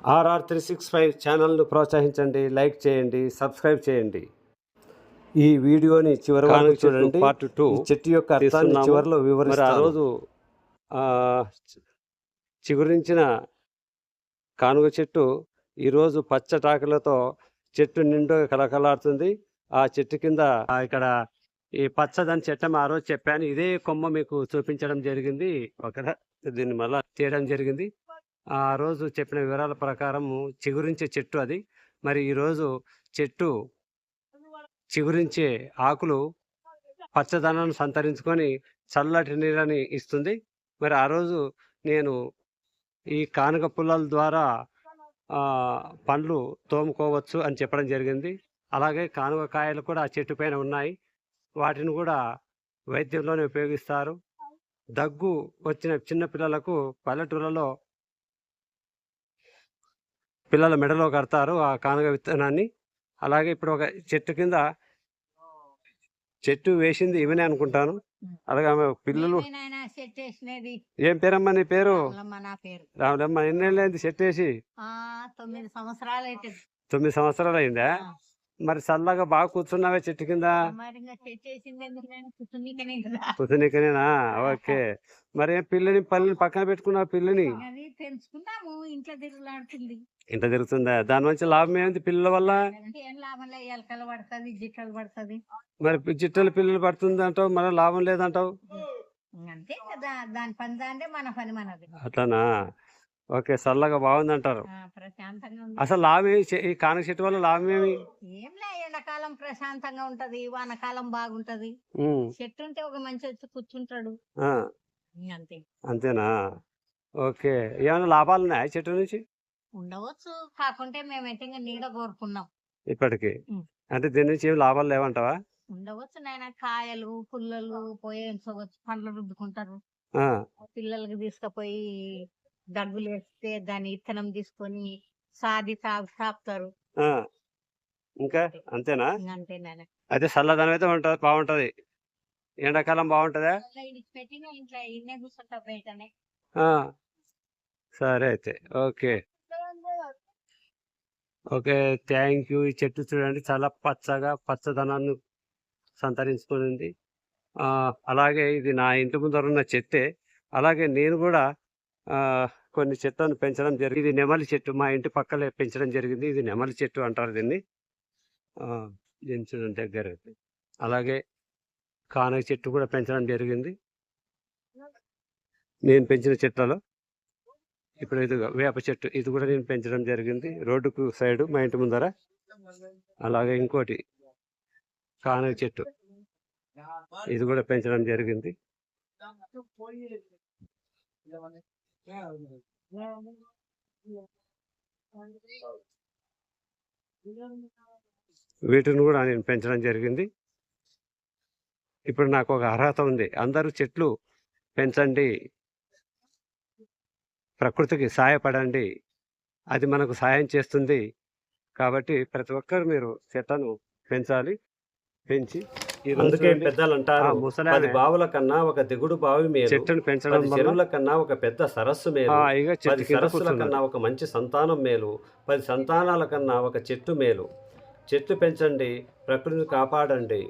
RR365 ఛానల్ను ప్రోత్సహించండి, like చేయండి, సబ్స్క్రైబ్ చేయండి. ఈ వీడియోని చివరి వరకు చూడండి. పార్ట్ 2 ఈ చెట్టు యొక్క అర్థాన్ని చివరిలో వివరిస్తాను. ఆ రోజు చిగురించిన కానుగ చెట్టు ఈరోజు పచ్చటాకులతో చెట్టు నిండుగా కలకలాడుతుంది. ఆ చెట్టు కింద ఇక్కడ ఈ పచ్చదని చెట్టం ఆ రోజు చెప్పాను. ఇదే కొమ్మ మీకు చూపించడం జరిగింది. దీన్ని మళ్ళా తీయడం జరిగింది. ఆ రోజు చెప్పిన వివరాల ప్రకారం చిగురించే చెట్టు అది. మరి ఈరోజు చెట్టు చిగురించే ఆకులు పచ్చదనాన్ని సంతరించుకొని చల్లటి నీళ్ళని ఇస్తుంది. మరి ఆ రోజు నేను ఈ కానుక పుల్లల ద్వారా పండ్లు తోముకోవచ్చు అని చెప్పడం జరిగింది. అలాగే కానుక కాయలు కూడా ఆ చెట్టు పైన ఉన్నాయి. వాటిని కూడా వైద్యంలోనే ఉపయోగిస్తారు. దగ్గు వచ్చిన చిన్న పిల్లలకు పల్లెటూళ్ళలో పిల్లల మెడలో కడతారు ఆ కానుగ విత్తనాన్ని. అలాగే ఇప్పుడు ఒక చెట్టు కింద చెట్టు వేసింది ఇవనే అనుకుంటాను. అలాగే ఆమె పిల్లలు. ఏం పేరమ్మా నీ పేరు? రాములమ్మ. ఎన్నేళ్ళైంది చెట్టు వేసి? 9 సంవత్సరాలు అయిందా? మరి చల్లగా బాగా కూర్చున్నావే చెట్టు కింద? కూర్చునికనేనా? ఓకే. మరి పిల్లని పక్కన పెట్టుకున్నావు? పిల్లని ఇంట్లో తిరుగుతుందా? దాని నుంచి లాభం ఏంటి పిల్లల వల్ల? మరి జిట్టలు పిల్లలు పడుతుంది అంటావు, మరి లాభం లేదంటావు. అట్లానా? ఓకే. చల్లగా బాగుంది అంటారు. అసలు లాభం ఈ కానుక చెట్టు వల్ల లాభం ఏమి? ఎండాకాలం ప్రశాంతంగా ఉంటది, వానకాలం బాగుంటది. చెట్టు ఉంటే ఒక మంచి వచ్చి కూర్చుంటాడు. అంతేనా? ఓకే. ఏమైనా లాభాలు ఉన్నాయా చెట్టు నుంచి? ఉండవచ్చు, కాకుంటే మేమైతే నీడ కోరుకున్నాం ఇప్పటికి. అంటే దీని నుంచి ఏమి లాభాలు లేవంటావా? ఉండవచ్చు నాయన. కాయలు పుల్లలు పోయించవచ్చు, పండ్లు రుద్దుకుంటారు. పిల్లలకి తీసుకుపోయి దగ్గులు వేస్తే దాని ఇత్తనం తీసుకొని సాది సాపుతారు. ఇంకా అంతేనా? అయితే చల్లదనం అయితే ఉంటది, బాగుంటది. ఎండాకాలం బాగుంటదా? ఇంట్లో ఇన్నే కూర్చుంటా బయటనే. సరే అయితే ఓకే. Okay, thank you. ఈ చెట్టు చూడండి చాలా పచ్చగా పచ్చదనాన్ని సంతరించుకునింది. అలాగే ఇది నా ఇంటి ముందర ఉన్న చెట్టే. అలాగే నేను కూడా కొన్ని చెట్లను పెంచడం జరిగింది. ఇది నెమలి చెట్టు మా ఇంటి పక్కలే పెంచడం జరిగింది. ఇది నెమలి చెట్టు అంటారు దీన్ని. చూడండి దగ్గర. అలాగే కానగ చెట్టు కూడా పెంచడం జరిగింది నేను పెంచిన చెట్లలో. ఇప్పుడు ఇది వేప చెట్టు, ఇది కూడా నేను పెంచడం జరిగింది రోడ్డుకు సైడు మా ఇంటి ముందర. అలాగే ఇంకోటి కానగ చెట్టు, ఇది కూడా పెంచడం జరిగింది. వీటిని కూడా నేను పెంచడం జరిగింది. ఇప్పుడు నాకు ఒక అర్హత ఉంది. అందరూ చెట్లు పెంచండి, ప్రకృతికి సహాయపడండి, అది మనకు సహాయం చేస్తుంది. కాబట్టి ప్రతి ఒక్కరు మీరు చెట్లను పెంచాలి. పెంచి అందుకే పెద్దలు అంటారు, 10 బావుల కన్నా ఒక దిగుడు బావి మేలు, చెట్టును పెంచడం 10 చెరువుల కన్నా ఒక పెద్ద సరస్సు మేలు, 10 సరస్సుల కన్నా ఒక మంచి సంతానం మేలు, 10 సంతానాల కన్నా ఒక చెట్టు మేలు. చెట్లు పెంచండి, ప్రకృతిని కాపాడండి.